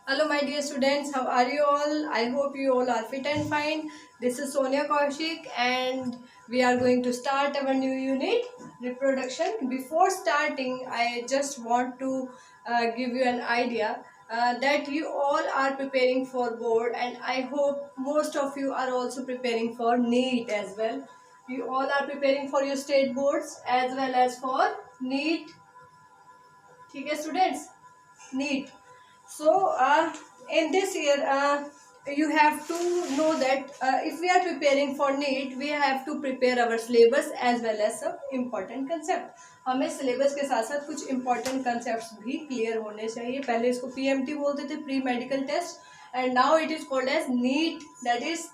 Hello, my dear students. How are you all? I hope you all are fit and fine. This is Sonia Kaushik, and we are going to start our new unit, reproduction. Before starting, I just want to give you an idea that you all are preparing for board, and I hope most of you are also preparing for NEET as well. You all are preparing for your state boards as well as for NEET. ठीक है students, NEET. So in this year you have to know that if we are preparing for NEET, we have to prepare our syllabus as well as some important concept. हमें syllabus के साथ साथ कुछ important concepts भी clear होने चाहिए. पहले इसको PMT बोलते थे, pre medical test, and now it is called as NEET, that is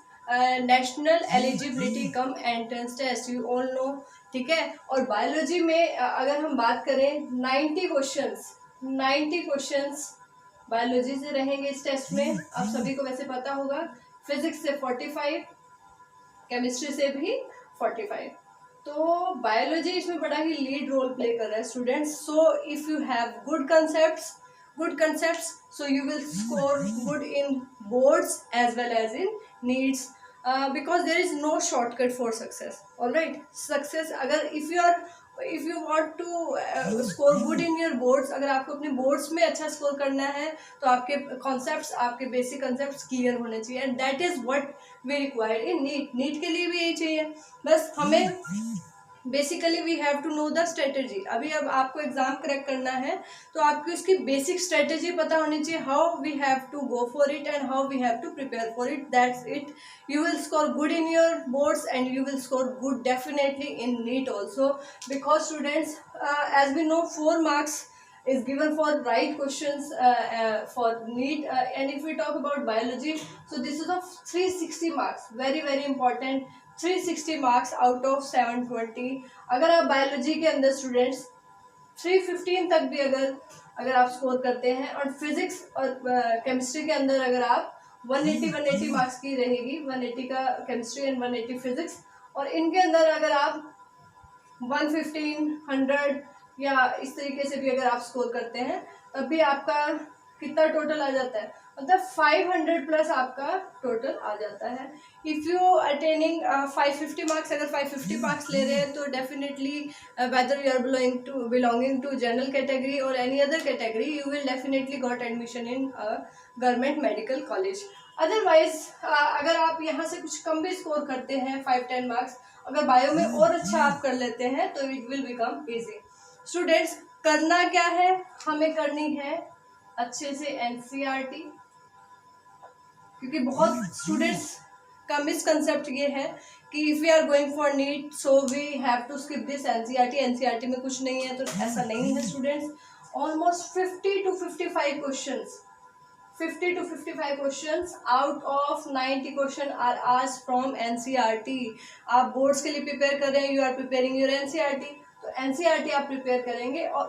national eligibility cum entrance test. You all know. ठीक है. और बायोलॉजी में अगर हम बात करें 90 क्वेश्चंस बायोलॉजी से रहेंगे इस टेस्ट में. आप सभी को वैसे पता होगा. फिजिक्स से 45, केमिस्ट्री से भी 45. तो बायोलॉजी इसमें बड़ा ही लीड रोल प्ले कर रहा है students. So if you have good concepts, so you will score good in boards as well as in needs, because there is no shortcut for success. All right, success अगर if you want to score good in your boards, अगर आपको अपने boards में अच्छा score करना है तो आपके concepts, आपके basic concepts clear होने चाहिए, and that is what we require in NEET के लिए भी यही चाहिए. बस हमें basically we have to know the strategy. अब आपको एग्जाम क्रैक करना है तो आपकी उसकी बेसिक स्ट्रेटेजी पता होनी चाहिए. How we have to go for it and how we have to prepare for it. That's it. You will score good in your boards and you will score good definitely in NEET also, because students as we know 4 marks is given for right questions for NEET, and if we talk about biology, so this is of 360 marks, very important. 360 marks out of 720. अगर आप biology के अंदर students 315 तक भी अगर आप score करते हैं, और फिजिक्स और केमिस्ट्री के अंदर अगर आप 180 मार्क्स की रहेगी, 180 का केमिस्ट्री एंड 180 फिजिक्स, और इनके अंदर अगर आप 115, 100 या इस तरीके से भी अगर आप स्कोर करते हैं, तब भी आपका कितना टोटल आ जाता है, मतलब 500 प्लस आपका टोटल आ जाता है. इफ़ यू अटेनिंग 550 मार्क्स, अगर 550 मार्क्स ले रहे हैं तो definitely whether you are belonging to general category और any other category, you will definitely got admission in government medical college. Otherwise अगर आप यहाँ से कुछ कम भी स्कोर करते हैं, 5-10 मार्क्स, अगर बायो में और अच्छा आप कर लेते हैं तो it will become easy. Students, करना क्या है, हमें करनी है अच्छे से NCERT, क्योंकि बहुत स्टूडेंट्स का मिसकंसेप्ट ये है कि if we are going for NEET so we have to skip this NCERT में कुछ नहीं है. तो ऐसा नहीं है students. Almost 50 to 55 questions out of 90 question are asked from NCERT. आप बोर्ड्स के लिए प्रिपेयर कर रहे हैं, you are preparing your NCERT, तो NCERT आप प्रिपेयर करेंगे, और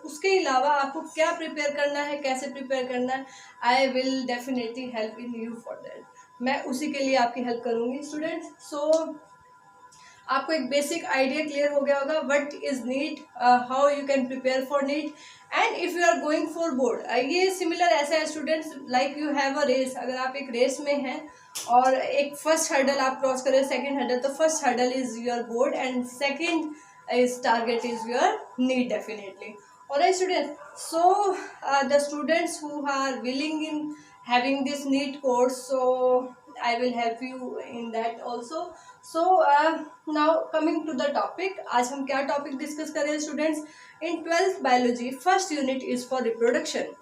उसके अलावा आपको क्या प्रिपेयर करना है, कैसे प्रिपेयर करना है, I will definitely help in you for that. मैं उसी के लिए आपकी हेल्प करूँगी स्टूडेंट्स. सो आपको एक बेसिक आइडिया क्लियर हो गया होगा what is NEET, how you can prepare for NEET, and if you are going for board. ये सिमिलर ऐसा है students, like you have a race. अगर आप एक रेस में हैं और एक फर्स्ट हर्डल आप क्रॉस करें, सेकेंड हर्डल, तो first hurdle is your board and second is target is your NEET definitely. Alright students, so the students who are willing in having this NEET course, so I will help you in that also. So now coming to the topic, आज हम क्या topic discuss कर रहे हैं students. In 12th biology, first unit is for reproduction,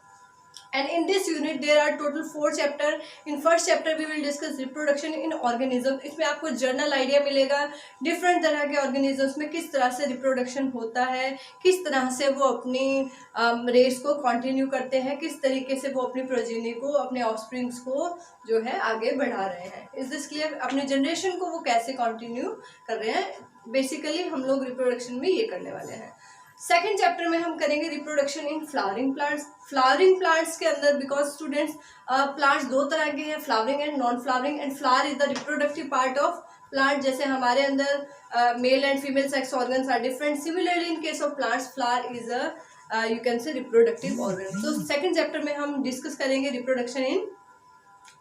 and in this unit there are total 4 chapter. In first chapter we will discuss reproduction in organism. इसमें आपको general idea मिलेगा different तरह के organisms में किस तरह से रिप्रोडक्शन होता है, किस तरह से वो अपनी रेस को कंटिन्यू करते हैं, किस तरीके से वो अपनी प्रोजेनी को, अपने ऑफस्प्रिंग्स को जो है आगे बढ़ा रहे हैं. Is this clear? अपने जनरेशन को वो कैसे कंटिन्यू कर रहे हैं, बेसिकली हम लोग रिप्रोडक्शन में ये करने वाले हैं. सेकेंड चैप्टर में हम करेंगे reproduction in flowering plants. Flowering plants के अंदर, बिकॉज स्टूडेंट्स प्लांट्स 2 तरह के हैं, flowering and non flowering, and flower is the reproductive part of plant. जैसे हमारे अंदर male and female sex organs are different, similarly in case of plants flower is a you can say reproductive organ. तो second chapter में हम discuss करेंगे reproduction in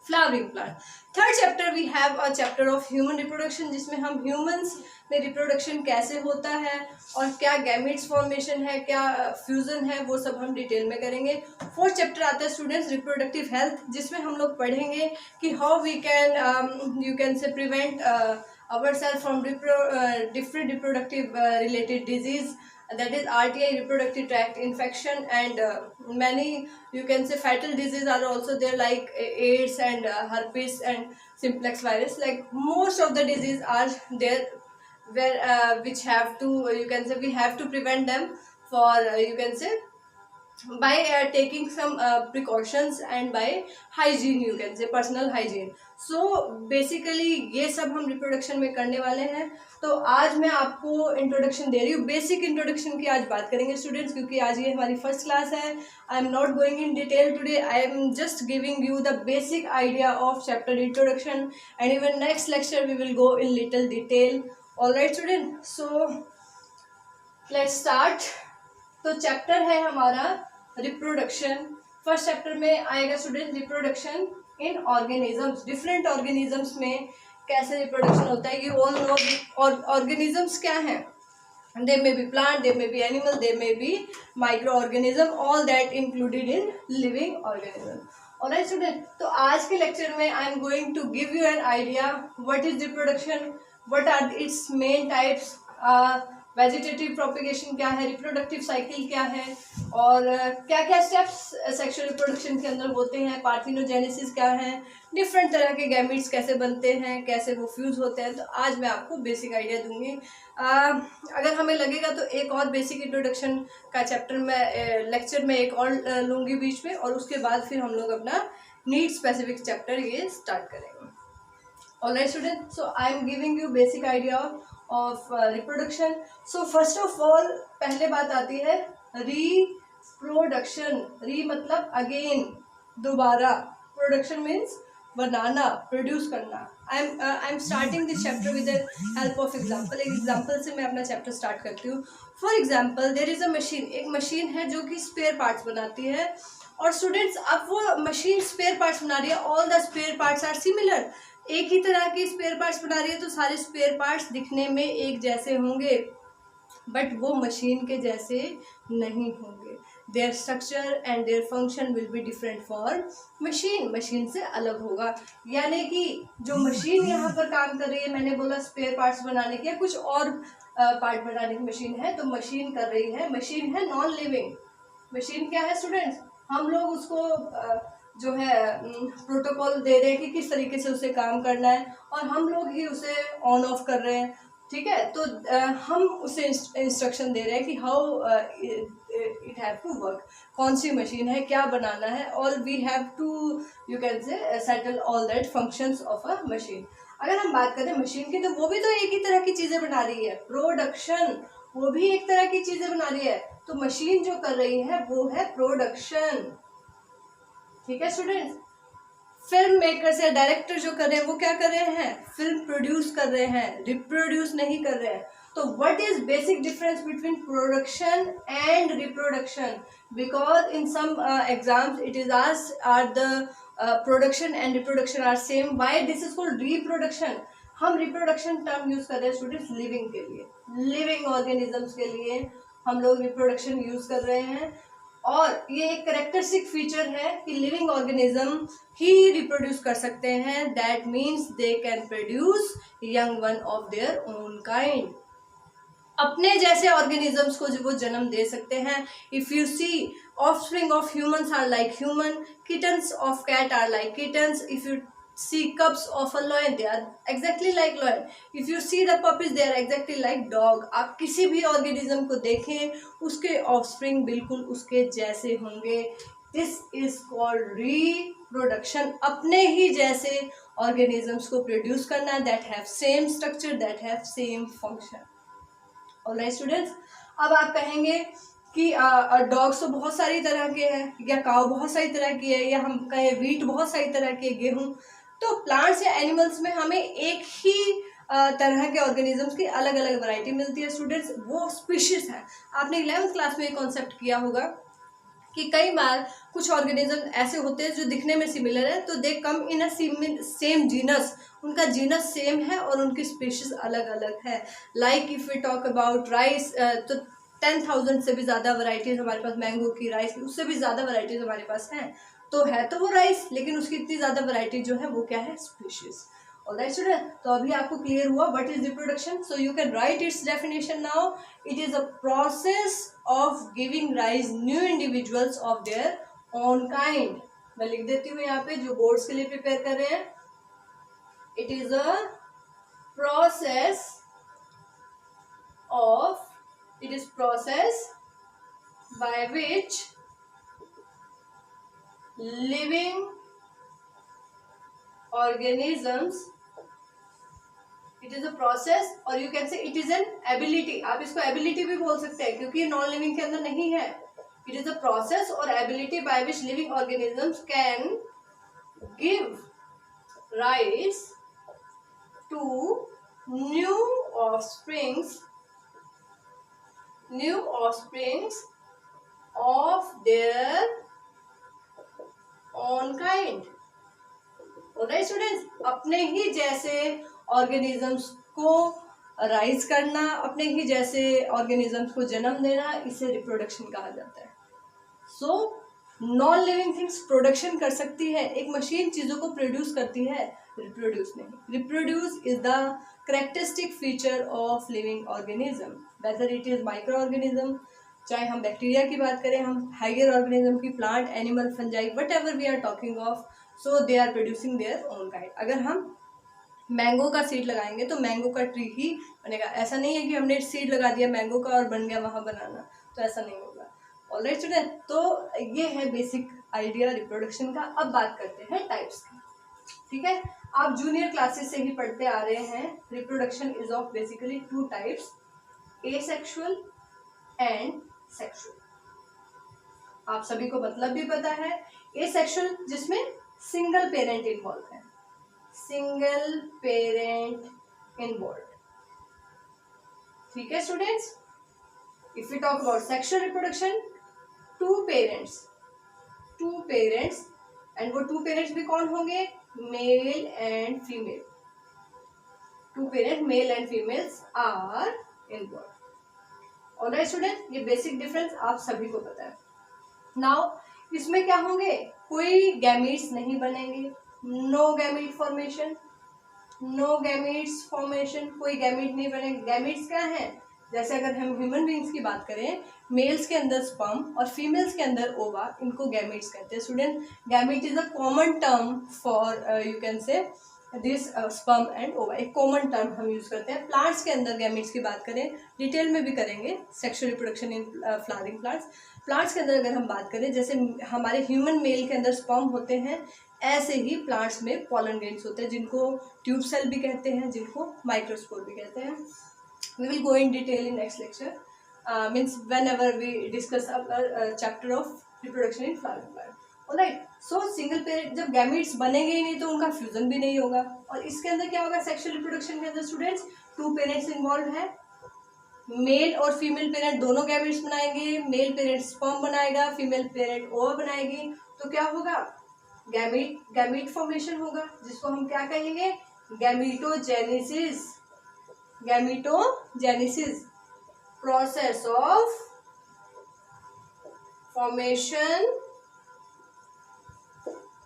flowering plant. Third chapter we have a chapter of human reproduction, जिसमें हम humans में reproduction कैसे होता है और क्या गैमेट्स फॉर्मेशन है, क्या फ्यूजन है, वो सब हम डिटेल में करेंगे। फोर्थ चैप्टर आता है स्टूडेंट्स रिप्रोडक्टिव हेल्थ, जिसमें हम लोग पढ़ेंगे कि how we can you can say prevent ourselves from different reproductive related disease, that is RTI, reproductive tract infection, and many you can say fatal diseases are also there, like AIDS and herpes and simplex virus. Like most of the diseases are there where which have to you can say we have to prevent them for you can say by taking some precautions and by hygiene, you can say personal hygiene. So basically ये सब हम reproduction में करने वाले हैं। तो आज मैं आपको इंट्रोडक्शन दे रही हूँ, बेसिक इंट्रोडक्शन की आज बात करेंगे स्टूडेंट्स, क्योंकि आज ये हमारी फर्स्ट क्लास है। I am not going in detail today, I am just giving you the basic idea of chapter introduction, and even next lecture we will go in little detail. Alright student, so let's start. तो chapter है हमारा reproduction. First chapter में आएगा student reproduction in organisms. Different organisms में कैसे reproduction होता है, you all know. और ऑर्गेनिजम्स क्या हैं? They may be plant, they may B animal, they may be microorganism, all that included in living organism. Alright student, तो आज के लेक्चर में I am going to give you an idea what is reproduction, what are its main types, vegetative propagation क्या है, reproductive cycle क्या है, और क्या क्या स्टेप्स सेक्सुअल रिप्रोडक्शन के अंदर होते हैं, पार्थिनोजेनेसिस क्या है, डिफरेंट तरह के गैमेट्स कैसे बनते हैं, कैसे वो फ्यूज होते हैं। तो आज मैं आपको बेसिक आइडिया दूंगी। अगर हमें लगेगा तो एक और बेसिक इंट्रोडक्शन का चैप्टर में लेक्चर में एक और लूँगी बीच में, और उसके बाद फिर हम लोग अपना नीड स्पेसिफिक चैप्टर ये स्टार्ट करेंगे। Alright student, so I am giving you basic idea of reproduction. So first of all पहले बात आती है रिप्रोडक्शन। री मतलब अगेन, दोबारा। प्रोडक्शन मीन्स बनाना, प्रोड्यूस करना। I am starting this chapter with the help of example. एक एग्जाम्पल से मैं अपना चैप्टर स्टार्ट करती हूँ। For example, there is a machine. एक मशीन है जो कि स्पेयर पार्ट्स बनाती है, और स्टूडेंट्स अब वो मशीन स्पेयर पार्ट्स बना रही है, all the spare parts are similar. एक ही तरह के स्पेयर पार्ट्स बना रही है, तो सारे स्पेयर पार्ट्स दिखने में एक जैसे होंगे, बट वो मशीन के जैसे नहीं होंगे। There structure and their function will be different for machine. Machine से अलग होगा, यानी कि जो मशीन यहाँ पर काम कर रही है, मैंने बोला स्पेयर पार्ट्स बनाने की या कुछ और पार्ट बनाने की मशीन है, तो मशीन कर रही है, मशीन है नॉन लिविंग। मशीन क्या है स्टूडेंट्स? हम लोग उसको जो है प्रोटोकॉल दे रहे हैं कि किस तरीके से उसे काम करना है, और हम लोग ही उसे ऑन ऑफ कर रहे हैं, ठीक है। तो हम उसे इंस्ट्रक्शन दे रहे हैं कि how it have to work, कौन सी मशीन है, क्या बनाना है, all we have to you can say settle all that functions of a machine. अगर हम बात करें मशीन की, तो वो भी तो एक ही तरह की चीज़ें बना रही है। प्रोडक्शन, वो भी एक तरह की चीज़ें बना रही है, तो मशीन जो कर रही है वो है प्रोडक्शन, ठीक है स्टूडेंट्स। फिल्म मेकर्स या डायरेक्टर जो कर रहे हैं वो क्या कर रहे हैं? फिल्म प्रोड्यूस कर रहे हैं, रिप्रोड्यूस नहीं कर रहे हैं। तो what is basic difference between production and reproduction? Because in some exams it is are the production and reproduction are same, why this is called reproduction. हम रिप्रोडक्शन टर्म यूज कर रहे हैं स्टूडेंट्स लिविंग के लिए, living organisms के लिए हम लोग रिप्रोडक्शन यूज कर रहे हैं, और ये एक कैरेक्टरिस्टिक फीचर है कि लिविंग ऑर्गेनिज्म ही रिप्रोड्यूस कर सकते हैं। That means they can produce young one of their own kind. अपने जैसे ऑर्गेनिजम्स को जो वो जन्म दे सकते हैं। If you see, offspring of humans are like human, kittens of cat are like kittens, if you see cubs of a lion, they are exactly like lion. If you see the puppies, they are exactly like dog. आप किसी भी organism को देखें, उसके offspring बिल्कुल उसके जैसे होंगे। This is called reproduction. अपने ही जैसे ऑर्गेनिजम्स को प्रोड्यूस करना, that have same structure, that have same function. Alright students, अब आप कहेंगे कि डॉग्स तो बहुत सारी तरह के हैं, या काव बहुत सारी तरह की है, या हम कहें वीट बहुत सारी तरह के, गेहूँ। तो प्लांट्स या एनिमल्स में हमें एक ही तरह के ऑर्गेनिजम्स की अलग अलग वैरायटी मिलती है स्टूडेंट्स, वो स्पीशीज है। आपने 11th क्लास में ये कॉन्सेप्ट किया होगा कि कई बार कुछ ऑर्गेनिज्म ऐसे होते हैं जो दिखने में सिमिलर है, तो they come in a same genus, उनका जीनस सेम है और उनकी स्पीशीज अलग अलग है। Like if we talk about rice, तो 10,000 से भी ज़्यादा वैरायटीज हमारे पास मैंगो की, राइस की, उससे भी ज़्यादा वैरायटीज हमारे पास हैं। तो है तो वो राइस, लेकिन उसकी इतनी ज़्यादा वैरायटी जो है वो क्या है, स्पीशीज। ऑलराइट स्टूडेंट, तो अभी आपको क्लियर हुआ what is reproduction. So you can write it's definition now. It is a process of giving rise new individuals of their own kind. मैं लिख देती हूँ यहाँ पे जो बोर्ड्स के लिए प्रिपेयर कर रहे हैं। It is a process of, it is process by which living organisms, it is a process, और you can say it is an ability, आप इसको ability भी बोल सकते हैं क्योंकि नॉन लिविंग के अंदर नहीं है। it is a process or ability by which living organisms can give rise to new offsprings of their own kind। Alright students, अपने ही जैसे ऑर्गेनिजम्स को राइज करना, अपने ही जैसे ऑर्गेनिजम्स को जन्म देना, इसे रिप्रोडक्शन कहा जाता है। So non living things production कर सकती है, एक मशीन चीजों को प्रोड्यूस करती है, रिप्रोड्यूस नहीं। Reproduce is the characteristic feature of living organism, whether it is microorganism, चाहे हम बैक्टीरिया की बात करें, हम हाइयर ऑर्गेनिज्म की, plant, animal, fungi, whatever we are talking of, so they are producing their own kind. अगर हम mango का सीड लगाएंगे तो मैंगो का ट्री ही बनेगा। ऐसा नहीं है कि हमने सीड लगा दिया मैंगो का और बन गया वहां बनाना, तो ऐसा नहीं होगा। ऑलराइट स्टूडेंट, तो ये है बेसिक आइडिया रिप्रोडक्शन का। अब बात करते हैं टाइप्स की। ठीक है, आप जूनियर क्लासेस से ही पढ़ते आ रहे हैं। Reproduction is of basically 2 types, asexual and sexual. आप सभी को मतलब भी पता है। एसेक्सुअल जिसमें सिंगल पेरेंट इन्वॉल्व है, सिंगल पेरेंट इन्वॉल्व। ठीक है students, if you talk about sexual reproduction, 2 parents and वो 2 पेरेंट्स भी कौन होंगे, male and female. 2 parent male and females are involve. Alright student, ये बेसिक डिफरेंस आप सभी को पता है। नाउ इसमें क्या होंगे, कोई गैमीट्स नहीं बनेंगे, no gamete formation, no gametes formation, कोई गैमीट नहीं बनेगा। गैमीट्स क्या है, जैसे अगर हम ह्यूमन बींग्स की बात करें, मेल्स के अंदर स्पर्म और फीमेल्स के अंदर ओवा, इनको गैमीट्स कहते हैं। Student, gamete is a common term for you can से दिस स्पर्म एंड ओवा, एक कॉमन टर्म हम यूज करते हैं। प्लांट्स के अंदर गैमीट्स की बात करें, डिटेल में भी करेंगे, sexual reproduction in flowering plants. Plants के अंदर अगर हम बात करें, जैसे हमारे ह्यूमन मेल के अंदर स्पर्म होते हैं, ऐसे ही प्लांट्स में पॉलन ग्रेन्स होते हैं, जिनको ट्यूब सेल भी कहते हैं, जिनको माइक्रोस्पोर भी कहते हैं। We will go in detail in next lecture, means whenever we discuss chapter of reproduction in flowering plant. Alright, so single parent जब गैमीट्स बनेंगे ही नहीं तो उनका फ्यूजन भी नहीं होगा। और इसके अंदर क्या होगा, सेक्सुअल रिप्रोडक्शन के अंदर स्टूडेंट्स 2 पेरेंट्स इन्वॉल्व है, मेल और फीमेल पेरेंट दोनों गैमीट्स बनाएंगे। मेल पेरेंट स्पर्म बनाएगा, फीमेल पेरेंट ओवा बनाएगी। तो क्या होगा, गैमीट फॉर्मेशन होगा, जिसको हम क्या कहेंगे, gametogenesis. Gametogenesis, process of formation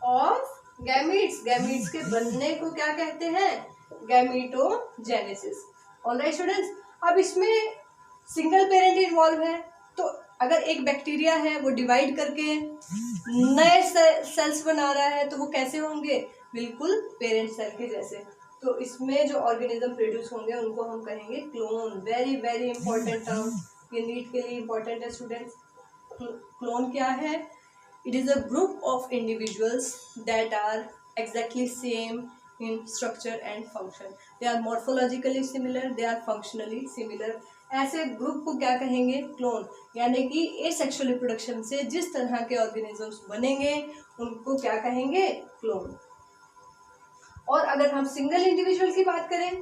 of gametes. Gametes के बनने को क्या कहते हैं, गैमीटोजेनेसिस। ऑलराइट स्टूडेंट्स, अब इसमें सिंगल पेरेंट इन्वॉल्व है, तो अगर एक बैक्टीरिया है वो डिवाइड करके नए सेल्स बना रहा है, तो वो कैसे होंगे, बिल्कुल पेरेंट सेल के जैसे। तो इसमें जो ऑर्गेनिज्म प्रोड्यूस होंगे उनको हम कहेंगे clone. Very very important term, ये नीट के लिए इंपॉर्टेंट है स्टूडेंट्स। क्लोन क्या है, it is a group of individuals that are exactly same in structure and function. They are morphologically similar, they are functionally similar. ऐसे group को क्या कहेंगे, क्लोन। यानी कि एसेक्सुअल रिप्रोडक्शन से जिस तरह के ऑर्गेनिजम्स बनेंगे उनको क्या कहेंगे, क्लोन। और अगर हम सिंगल इंडिविजुअल की बात करें,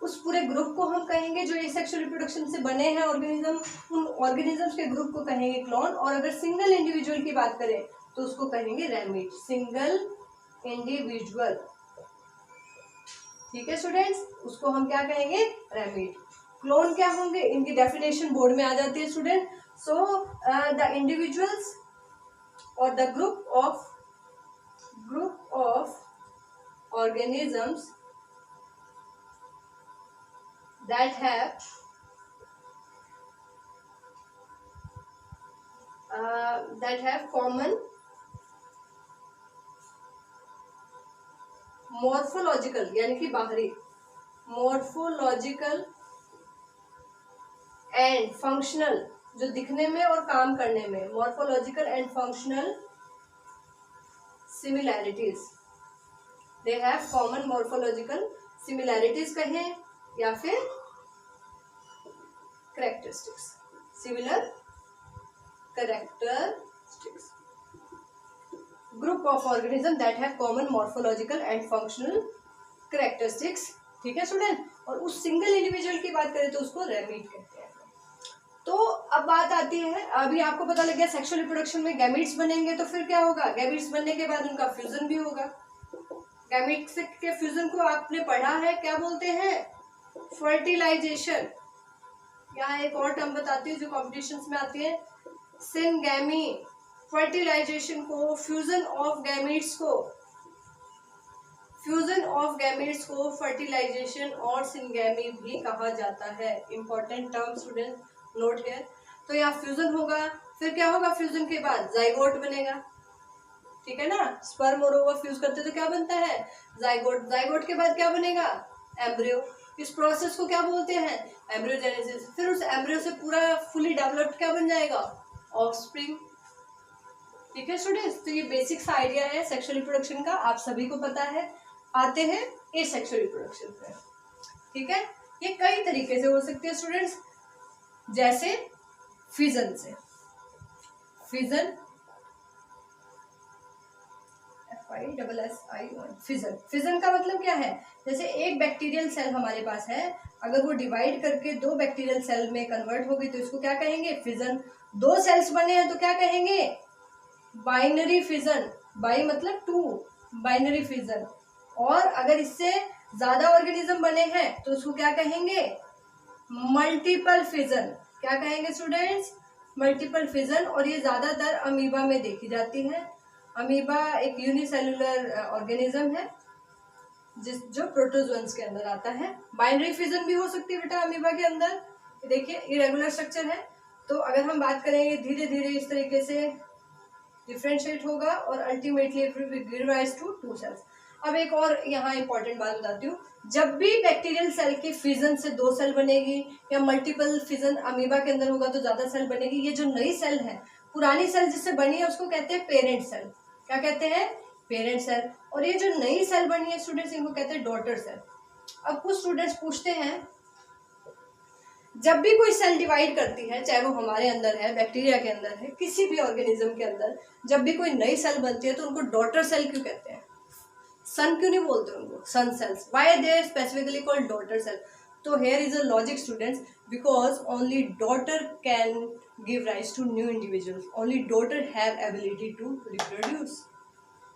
उस पूरे ग्रुप को हम कहेंगे जो एसेक्सुअल रिप्रोडक्शन से बने हैं ऑर्गेनिज्म, उन ऑर्गेनिजम्स के ग्रुप को कहेंगे क्लोन। और अगर सिंगल इंडिविजुअल की बात करें तो उसको कहेंगे रैमिट, सिंगल इंडिविजुअल। ठीक है स्टूडेंट्स, उसको हम क्या कहेंगे, रैमिट। क्लोन क्या होंगे, इनकी डेफिनेशन बोर्ड में आ जाती है स्टूडेंट। सो द इंडिविजुअल्स और the group of organisms that have common morphological यानी कि बाहरी morphological and functional, जो दिखने में और काम करने में morphological and functional similarities, they have common morphological similarities कहें या फिर characteristics, similar characteristics, group of organism that have common morphological and functional characteristics। ठीक है स्टूडेंट, और उस सिंगल इंडिविजुअल की बात करें तो उसको रैमिट कहते हैं। तो अब बात आती है, अभी आपको पता लग गया सेक्सुअल रिप्रोडक्शन में गैमीट्स बनेंगे, तो फिर क्या होगा, गैमीट्स बनने के बाद उनका फ्यूजन भी होगा। गैमीट्स के फ्यूजन को आपने पढ़ा है, क्या बोलते हैं, फर्टिलाइजेशन। यहाँ एक और टर्म बताती हूँ जो कॉम्पिटिशन्स में आती है, सिनगैमी। फर्टिलाइजेशन को, फ्यूजन ऑफ गैमीट्स को फर्टिलाइजेशन और सिनगैमी भी कहा जाता है। Important term student, note here. तो यहाँ फ्यूजन होगा, फिर क्या होगा, फ्यूजन के बाद जाइगोट बनेगा। ठीक है ना, स्पर्म और ओवा फ्यूज करते तो क्या बनता है, जाइगोट। जाइगोट के बाद क्या बनेगा, एम्ब्रियो। इस प्रोसेस को क्या बोलते हैं, एम्ब्रियोजेनेसिस। फिर उस एम्ब्रियो से पूरा फुली डेवलप्ड क्या बन जाएगा, ऑफस्प्रिंग। ठीक है स्टूडेंट्स, तो ये बेसिक्स आइडिया है सेक्सुअल रिप्रोडक्शन का, आप सभी को पता है। आते हैं एसेक्सुअल रिप्रोडक्शन पे। ठीक है, ये कई तरीके से हो सकती है स्टूडेंट्स, जैसे फिजन से, फिजन फिजन। फिजन का मतलब क्या है, जैसे एक बैक्टीरियल सेल हमारे पास है, अगर वो डिवाइड करके दो बैक्टीरियल सेल में कन्वर्ट हो गई तो इसको क्या कहेंगे, फिजन। दो सेल्स बने हैं तो क्या कहेंगे, बाइनरी फिजन। बाई मतलब टू, बाइनरी फिजन। और अगर इससे ज्यादा ऑर्गेनिज्म बने हैं तो उसको क्या कहेंगे, मल्टीपल फिजन। क्या कहेंगे स्टूडेंट्स, मल्टीपल फिजन। और ये ज्यादातर अमीबा में देखी जाती है। अमीबा एक यूनिसेलुलर ऑर्गेनिज्म है जो प्रोटोजोन्स के अंदर आता है। बाइनरी फिजन भी हो सकती है बेटा अमीबा के अंदर। देखिए इरेगुलर स्ट्रक्चर है, तो अगर हम बात करेंगे धीरे धीरे इस तरीके से डिफ्रेंशिएट होगा और ultimately give rise to two cells. अब एक और यहाँ इंपॉर्टेंट बात बताती हूँ, जब भी बैक्टीरियल सेल के फिजन से दो सेल बनेगी या मल्टीपल फिजन अमीबा के अंदर होगा तो ज्यादा सेल बनेगी। ये जो नई सेल है, पुरानी सेल जिससे बनी है उसको कहते हैं पेरेंट सेल। क्या कहते हैं, पेरेंट सेल। और ये जो नई सेल बनी है स्टूडेंट्स, इनको कहते हैं डॉटर सेल। अब कुछ स्टूडेंट्स पूछते हैं, जब भी कोई सेल डिवाइड करती है, चाहे वो हमारे अंदर है, बैक्टीरिया के अंदर है, किसी भी ऑर्गेनिज्म के अंदर, जब भी कोई नई सेल बनती है तो उनको डॉटर सेल क्यों कहते हैं, सन क्यों नहीं बोलते उनको, son cells. Why they are specifically called daughter cell. तो here is a logic students, because only daughter can give rise to new individuals, only daughter have ability to reproduce,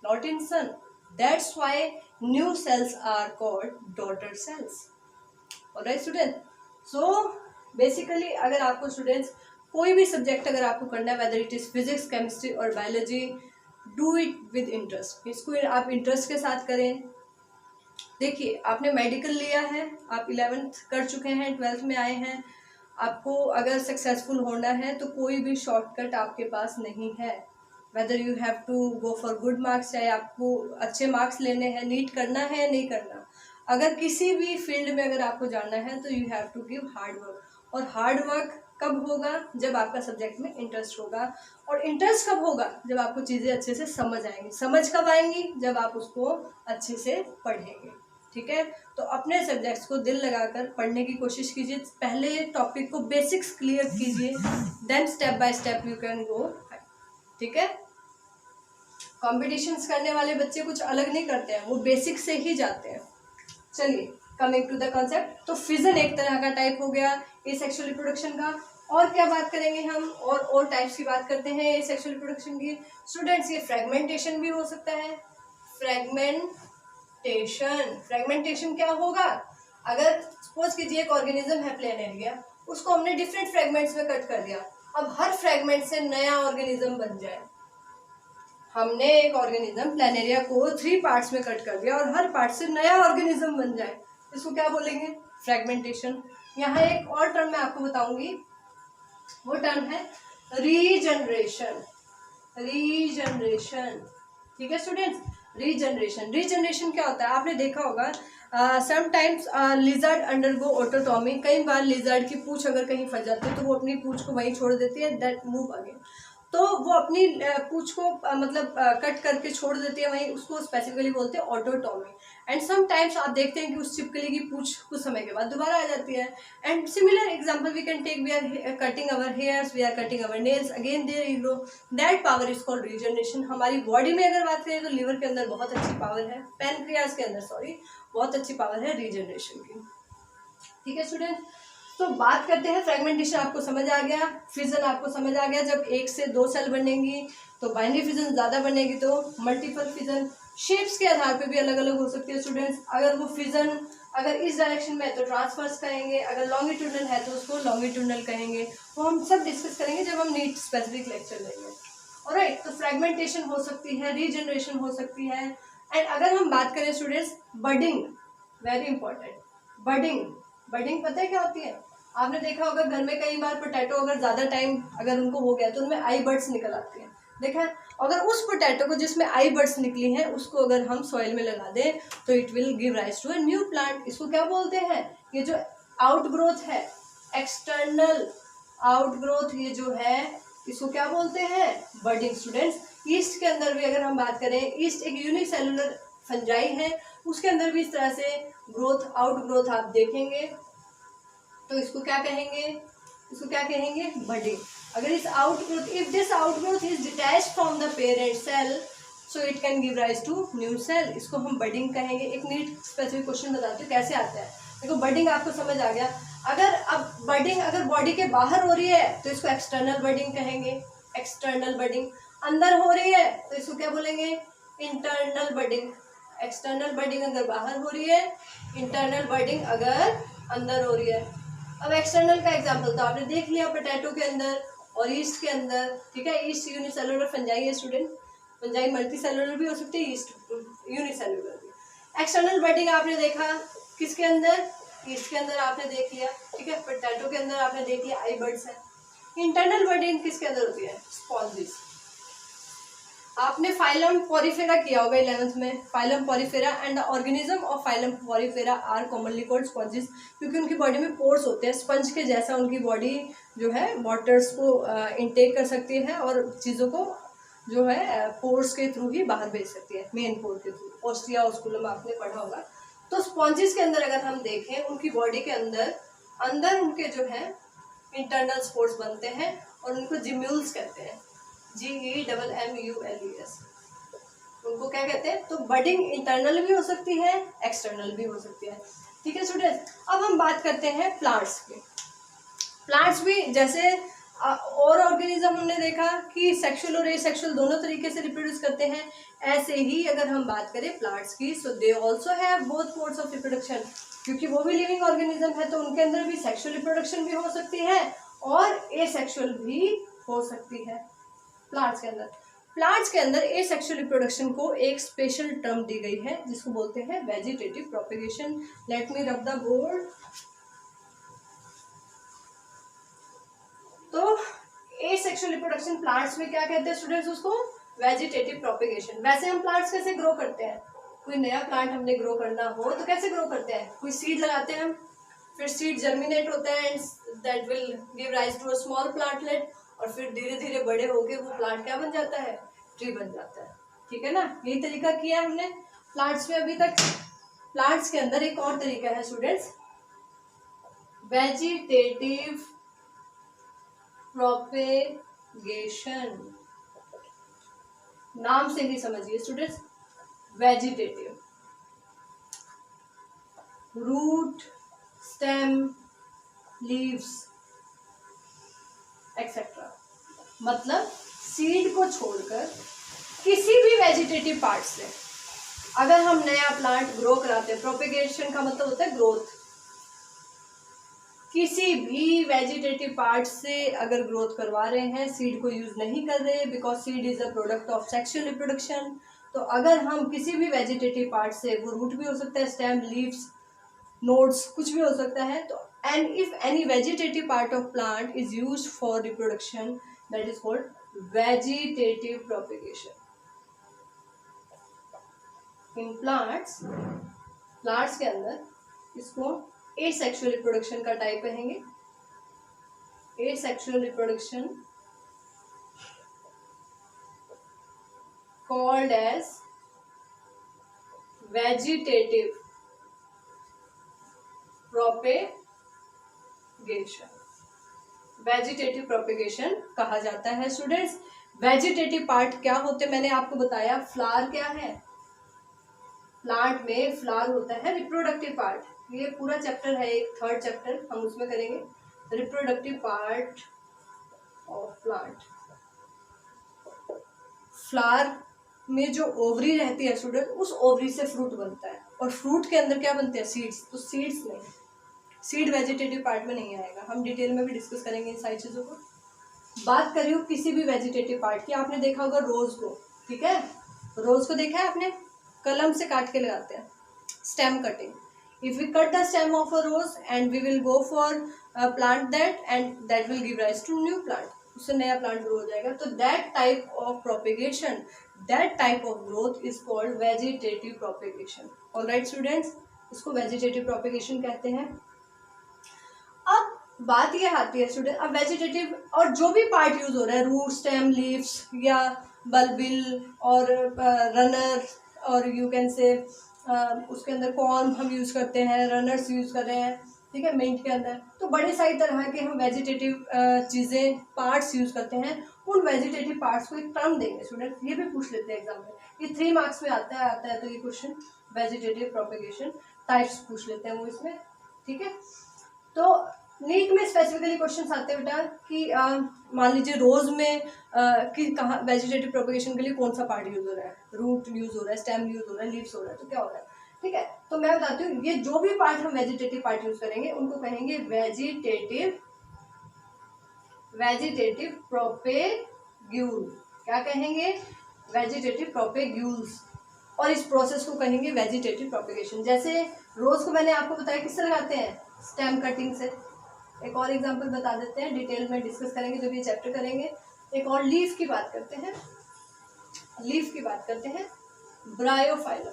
not in son. That's why new cells are called daughter cells. Alright student, so basically अगर आपको students कोई भी subject अगर आपको करना है, whether it is physics, chemistry और biology, do it with interest. इसको आप इंटरेस्ट के साथ करें। देखिए आपने मेडिकल लिया है, आप 11th कर चुके हैं, 12th में आए हैं, आपको अगर सक्सेसफुल होना है तो कोई भी शॉर्टकट आपके पास नहीं है। Whether you have to go for good marks, चाहे आपको अच्छे मार्क्स लेने हैं, नीट करना है या नहीं करना, अगर किसी भी फील्ड में अगर आपको जाना है तो you have to give hard work. और हार्ड वर्क कब होगा, जब आपका सब्जेक्ट में इंटरेस्ट होगा। और इंटरेस्ट कब होगा, जब आपको चीज़ें अच्छे से समझ आएंगी। समझ कब आएंगी, जब आप उसको अच्छे से पढ़ेंगे। ठीक है, तो अपने सब्जेक्ट्स को दिल लगाकर पढ़ने की कोशिश कीजिए। पहले टॉपिक को बेसिक्स क्लियर कीजिए, then step by step you can go. ठीक है, कॉम्पिटिशन्स करने वाले बच्चे कुछ अलग नहीं करते हैं, वो बेसिक से ही जाते हैं। चलिए कमिंग टू द कॉन्सेप्ट, तो फिजन एक तरह का टाइप हो गया एसेक्सुअल रिप्रोडक्शन का। और क्या बात करेंगे हम, और टाइप्स की बात करते हैं एसेक्सुअल रिप्रोडक्शन की स्टूडेंट्स। ये फ्रेगमेंटेशन भी हो सकता है। फ्रेगमेंटेशन क्या होगा, अगर सपोज कीजिए एक ऑर्गेनिज्म है प्लेनेरिया, उसको हमने डिफरेंट फ्रेगमेंट्स में कट कर दिया, अब हर फ्रेगमेंट से नया ऑर्गेनिज्म बन जाए। हमने एक ऑर्गेनिज्म प्लेनेरिया को 3 पार्ट्स में कट कर दिया और हर पार्ट से नया ऑर्गेनिज्म बन जाए, इसको क्या बोलेंगे, फ्रेगमेंटेशन। यहाँ एक और टर्म मैं आपको बताऊंगी, वो टर्म है रीजनरेशन। ठीक है स्टूडेंट्स, रीजनरेशन क्या होता है, आपने देखा होगा समटाइम्स लिजर्ड अंडरगो ऑटोटॉमी। कई बार लिजर्ड की पूंछ अगर कहीं फंस जाती है तो वो अपनी पूंछ को वहीं छोड़ देती है, दैट मूव अगेन। तो वो अपनी पूंछ को मतलब कट करके छोड़ देती है वहीं, उसको स्पेसिफिकली बोलते हैं ऑटोटॉमी। एंड समटाइम्स आप देखते हैं कि उस छिपकली की पूंछ कुछ समय के बाद दोबारा आ जाती है। And similar example we can take, we are cutting our hairs, we are cutting our nails, again there regrow, that power is called regeneration. हमारी बॉडी में अगर बात करें तो लीवर के अंदर बहुत अच्छी पावर है, पैनक्रियाज के अंदर बहुत अच्छी पावर है रीजनरेशन की। ठीक है स्टूडेंट, तो बात करते हैं फ्रेगमेंटेशन आपको समझ आ गया, फिजन आपको समझ आ गया। जब 1 से 2 सेल बनेंगी तो बाइनरी फिजन ज्यादा बनेगी तो मल्टीपल फिजन। शेप्स के आधार पे भी अलग अलग हो सकती है स्टूडेंट्स। अगर वो फिजन अगर इस डायरेक्शन में है तो ट्रांसवर्स कहेंगे, अगर लॉन्गिट्यूडनल है तो उसको लॉन्गिट्यूडनल कहेंगे। वो हम सब डिस्कस करेंगे जब हम नीट स्पेसिफिक लेक्चर लेंगे। ऑलराइट, तो फ्रेगमेंटेशन हो सकती है, रीजनरेशन हो सकती है। एंड अगर हम बात करें students budding, very important, budding पता है क्या होती है, आपने देखा होगा घर में कई बार पोटैटो अगर ज्यादा टाइम अगर उनको हो गया तो उनमें आई बर्ड्स निकल आती हैं, देखा है। अगर उस पोटैटो को जिसमें आई बर्ड्स निकली हैं उसको अगर हम सॉइल में लगा दें तो it will give rise to a new plant. इसको क्या बोलते हैं, ये जो आउटग्रोथ है, एक्सटर्नल आउटग्रोथ, ये जो है इसको क्या बोलते हैं, बडिंग। स्टूडेंट्स, ईस्ट के अंदर भी अगर हम बात करें, ईस्ट एक यूनिसेलुलर फंजाई है, उसके अंदर भी इस तरह से ग्रोथ आउटग्रोथ आप देखेंगे तो इसको क्या कहेंगे, बडिंग। अगर इस outgrowth, if this outgrowth is detached from the parent cell so it can give rise to new cell, इसको हम बडिंग कहेंगे। एक नीट स्पेसिफिक क्वेश्चन बताती हूँ कैसे आता है। देखो बडिंग आपको समझ आ गया। अगर अब बडिंग अगर बॉडी के बाहर हो रही है तो इसको एक्सटर्नल बडिंग कहेंगे, एक्सटर्नल बडिंग। अंदर हो रही है तो इसको क्या बोलेंगे, इंटरनल बडिंग। एक्सटर्नल बडिंग अगर बाहर हो रही है, इंटरनल बडिंग अगर अंदर हो रही है। अब एक्सटर्नल का एग्जांपल तो आपने देख लिया पोटैटो के अंदर और ईस्ट के अंदर। ठीक है, ईस्ट यूनिसेलुलर फंजाई है स्टूडेंट, फंजाई मल्टी सेलुलर भी हो सकती है, ईस्ट यूनिसेलुलर भी। एक्सटर्नल बडिंग आपने देखा किसके अंदर, ईस्ट के अंदर आपने देख लिया। ठीक है, पोटैटो के अंदर आपने देख लिया आई बर्ड्स है। इंटरनल बडिंग किसके अंदर होती है, स्पॉन्जिस। आपने फाइलम पॉरीफेरा किया होगा 11th में, phylum porifera and the organism of phylum porifera are commonly called sponges, क्योंकि उनकी बॉडी में पोर्स होते हैं, स्पंज के जैसा उनकी बॉडी जो है वाटर्स को इनटेक कर सकती है और चीज़ों को जो है पोर्स के थ्रू ही बाहर भेज सकती है, मेन पोर के थ्रू। ऑस्ट्रिया ऑस्कुलम आपने पढ़ा होगा। तो स्पॉन्जिस के अंदर अगर हम देखें, उनकी बॉडी के अंदर उनके जो है इंटरनल स्पोर्स बनते हैं और उनको जिम्यूल्स कहते हैं, GEMMULES, उनको क्या कहते हैं। तो बडिंग इंटरनल भी हो सकती है, एक्सटर्नल भी हो सकती है। ठीक है स्टूडेंट्स, अब हम बात करते हैं प्लांट्स की। प्लांट्स भी जैसे और ऑर्गेनिज्म हमने देखा कि सेक्सुअल और एसेक्सुअल दोनों तरीके से रिप्रोड्यूस करते हैं, ऐसे ही अगर हम बात करें प्लांट्स की, so they also have both modes of reproduction, क्योंकि वो भी लिविंग ऑर्गेनिज्म है तो उनके अंदर भी सेक्सुअल रिप्रोडक्शन भी हो सकती है और एसेक्सुअल भी हो सकती है। प्लांट्स के अंदर एसेक्सुअल रिप्रोडक्शन को एक स्पेशल टर्म दी गई है जिसको बोलते हैं वेजिटेटिव प्रोपेगेशन। लेट मी रब द बोर्ड। तो एसेक्सुअल रिप्रोडक्शन प्लांट्स में क्या कहते हैं स्टूडेंट्स, उसको वेजिटेटिव प्रोपेगेशन। वैसे हम प्लांट्स कैसे ग्रो करते हैं, कोई नया प्लांट हमने ग्रो करना हो तो कैसे ग्रो करते हैं, कोई सीड लगाते हैं हम, फिर सीड जर्मिनेट होता है and that will give rise to a small plantlet और फिर धीरे धीरे बड़े होके वो प्लांट क्या बन जाता है, ट्री बन जाता है। ठीक है ना, यही तरीका किया हमने प्लांट्स में अभी तक। प्लांट्स के अंदर एक और तरीका है स्टूडेंट्स, वेजिटेटिव प्रोपेगेशन। नाम से ही समझिए students, vegetative. Root, stem, leaves etcetera. मतलब सीड को छोड़कर किसी भी वेजिटेटिव पार्ट से अगर हम नया प्लांट ग्रो कराते हैं, प्रोपेगेशन का मतलब होता है ग्रोथ, किसी भी वेजिटेटिव पार्ट से अगर ग्रोथ करवा रहे हैं, सीड को यूज नहीं कर रहे because seed is a product of sexual reproduction, तो अगर हम किसी भी वेजिटेटिव पार्ट से, वो रूट भी हो सकता है, स्टेम, लीव्स, नोड्स, कुछ भी हो सकता है, तो and if any vegetative part of plant is used for reproduction that is called vegetative propagation. इन प्लांट्स के अंदर इसको एसेक्सुअल रिप्रोडक्शन का टाइप कहेंगे। Asexual reproduction called as vegetative propagation. Vegetative propagation कहा जाता है। स्टूडेंट्स, वेजिटेटिव पार्ट क्या होते हैं मैंने आपको बताया। फ्लावर क्या है, प्लांट में फ्लावर होता है रिप्रोडक्टिव पार्ट। ये पूरा चैप्टर है, एक थर्ड चैप्टर हम उसमें करेंगे reproductive part of plant. Flower में जो ओवरी रहती है स्टूडेंट, उस ओवरी से फ्रूट बनता है, और फ्रूट के अंदर क्या बनते हैं, सीड्स। तो सीड्स नहीं, सीड वेजिटेटिव पार्ट में नहीं आएगा। हम डिटेल में भी डिस्कस करेंगे इन सारी चीजों को। बात करिए किसी भी वेजिटेटिव पार्ट की, आपने देखा होगा रोज को, ठीक है, रोज को देखा है आपने, कलम से काट के लगाते हैं, stem cutting. if we cut the stem of a rose and we will go for plant that and that will give rise to new plant, उससे नया प्लांट ग्रो हो जाएगा। तो that type of propagation, that type of growth is called vegetative propagation। alright students, इसको vegetative propagation कहते हैं। अब बात ये आती है स्टूडेंट, अब वेजिटेटिव और जो भी पार्ट यूज हो रहा है, रूट, स्टेम, लीव्स या बल्बिल और रनर, और यू कैन से उसके अंदर कॉर्म हम यूज करते हैं, रनर्स यूज कर रहे हैं, ठीक है, मिंट के अंदर। तो बड़े सारी तरह के हम वेजिटेटिव चीजें, पार्ट्स यूज करते हैं। उन वेजिटेटिव पार्ट्स को एक टर्म देंगे स्टूडेंट, ये भी पूछ लेते हैं एग्जाम में, ये 3 मार्क्स में आता है तो ये क्वेश्चन वेजिटेटिव प्रोपेगेशन टाइप्स पूछ लेते हैं वो इसमें, ठीक है। तो नीट में स्पेसिफिकली क्वेश्चन आते हैं बेटा कि मान लीजिए रोज में कि कहाँ वेजिटेटिव प्रोपेगेशन के लिए कौन सा पार्ट यूज हो रहा है, रूट यूज हो रहा है, स्टेम यूज हो रहा है, लीव्स हो रहा है, तो क्या हो रहा है, ठीक है। तो मैं बताती हूँ, ये जो भी पार्ट हम वेजिटेटिव पार्ट यूज करेंगे उनको कहेंगे वेजिटेटिव प्रोपेग्यूल। क्या कहेंगे, वेजिटेटिव प्रोपेग्यूल्स, और इस प्रोसेस को कहेंगे वेजिटेटिव प्रोपेगेशन। जैसे रोज को मैंने आपको बताया किससे लगाते हैं, स्टेम कटिंग से। एक और एग्जांपल बता देते हैं, डिटेल में डिस्कस करेंगे जब ये चैप्टर करेंगे। एक और लीफ की बात करते हैं, Bryophyllum.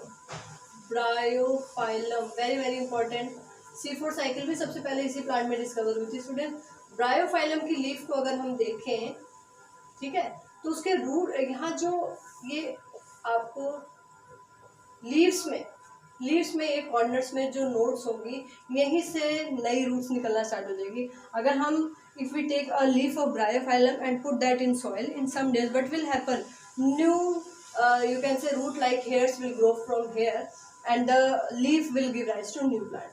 Very very important. C4 cycle भी सबसे पहले इसी प्लांट में डिस्कवर हुई थी स्टूडेंट। ब्रायोफाइलम की लीफ को अगर हम देखें, ठीक है, तो उसके रूट, यहाँ जो ये आपको लीव्स में एक कॉर्नर्स में जो नोड्स होंगी, यहीं से नई रूट्स निकलना स्टार्ट हो जाएगी। अगर हम if we take a leaf of bryophyllum and put that in soil in some days, what will happen, new you can say root like hairs will grow from here and the leaf will give rise to new plant.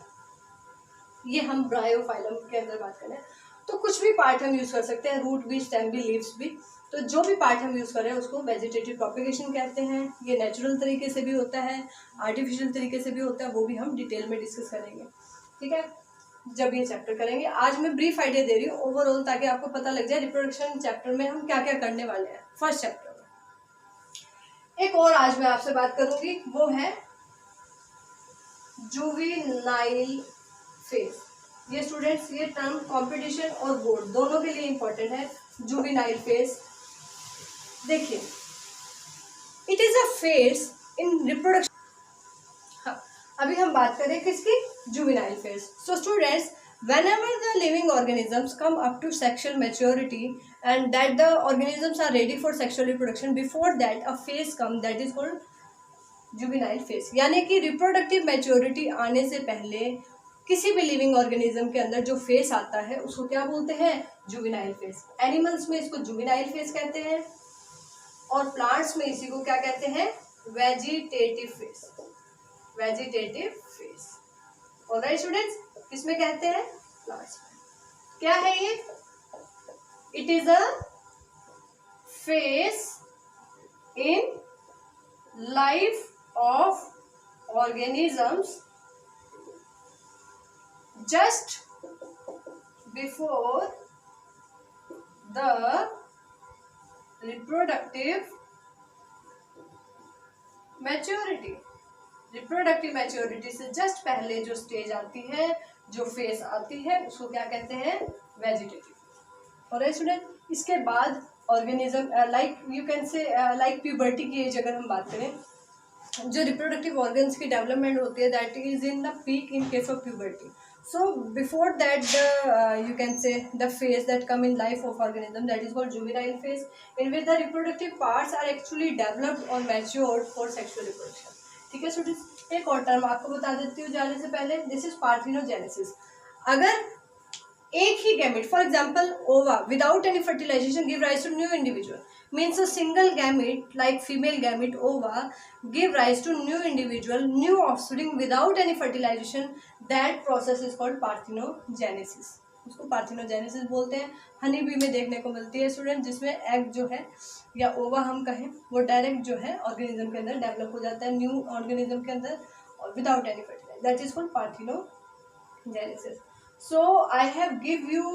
ये हम Bryophyllum के अंदर बात करें तो कुछ भी part हम यूज कर सकते हैं, रूट भी, स्टेम भी, लीव्स भी। तो जो भी पार्ट हम यूज कर रहे हैं उसको वेजिटेटिव प्रोपेगेशन कहते हैं। ये नेचुरल तरीके से भी होता है, आर्टिफिशियल तरीके से भी होता है, वो भी हम डिटेल में डिस्कस करेंगे, ठीक है, जब ये चैप्टर करेंगे। आज मैं ब्रीफ आइडिया दे रही हूँ ओवरऑल, ताकि आपको पता लग जाए रिप्रोडक्शन चैप्टर में हम क्या क्या करने वाले हैं, फर्स्ट चैप्टर में। एक और आज मैं आपसे बात करूंगी, वो है जुवेनाइल फेज। ये स्टूडेंट्स, ये टर्म कंपटीशन और बोर्ड दोनों के लिए इंपॉर्टेंट है। जुवेनाइल फेज, देखिए, it is a phase in reproduction. हाँ, अभी हम बात करें किसकी, juvenile phase. So students, whenever the living organisms come up to sexual maturity and that the organisms are ready for sexual reproduction, before that a phase comes that is called juvenile phase। यानी कि reproductive maturity आने से पहले किसी भी living organism के अंदर जो फेस आता है उसको क्या बोलते हैं, जुवेनाइल फेज। एनिमल्स में इसको जुवेनाइल फेज कहते हैं, और प्लांट्स में इसी को क्या कहते हैं, वेजिटेटिव फेज। ऑलराइट स्टूडेंट्स, किसमें कहते हैं? प्लाज्मा। क्या है ये? It is a face in life of organisms just before the reproductive maturity। Reproductive maturity से जस्ट पहले जो स्टेज आती है, जो फेस आती है, उसको क्या कहते हैं? वेजिटेटिव। और स्टूडेंट, इसके बाद ऑर्गेनिज्म लाइक यू कैन से लाइक प्यूबर्टी की एज अगर हम बात करें, जो रिप्रोडक्टिव ऑर्गन्स की डेवलपमेंट होती है that is in the peak in case of puberty. So before that you can say the phase that come in life of organism, that is called juvenile phase, in which the reproductive parts are actually developed or matured for sexual reproduction। ठीक है students, एक और term आपको बता देती हूँ जाने से पहले, दिस इज पार्थिनोजेनेसिस। अगर एक ही gamete, for example ova, without any fertilisation give rise to new individual, means a single gamete like female gamete ova give rise to new individual, new offspring without any fertilization, that process is called parthenogenesis। उसको parthenogenesis बोलते हैं। Honey bee में देखने को मिलती है student, जिसमें egg जो है या ओवा हम कहें वो डायरेक्ट जो है ऑर्गेनिज्म के अंदर डेवलप हो जाता है, न्यू ऑर्गेनिज्म के अंदर, और without any fertilisation, that is called parthenogenesis. So I have give you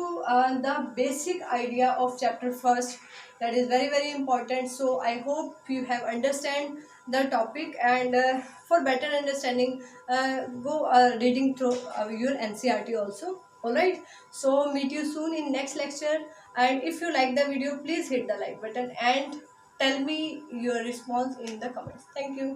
the basic idea of chapter first, that is very very important. So I hope you have understand the topic, and for better understanding go reading through your NCERT also, alright? So meet you soon in next lecture, and if you like the video please hit the like button and tell me your response in the comments. Thank you.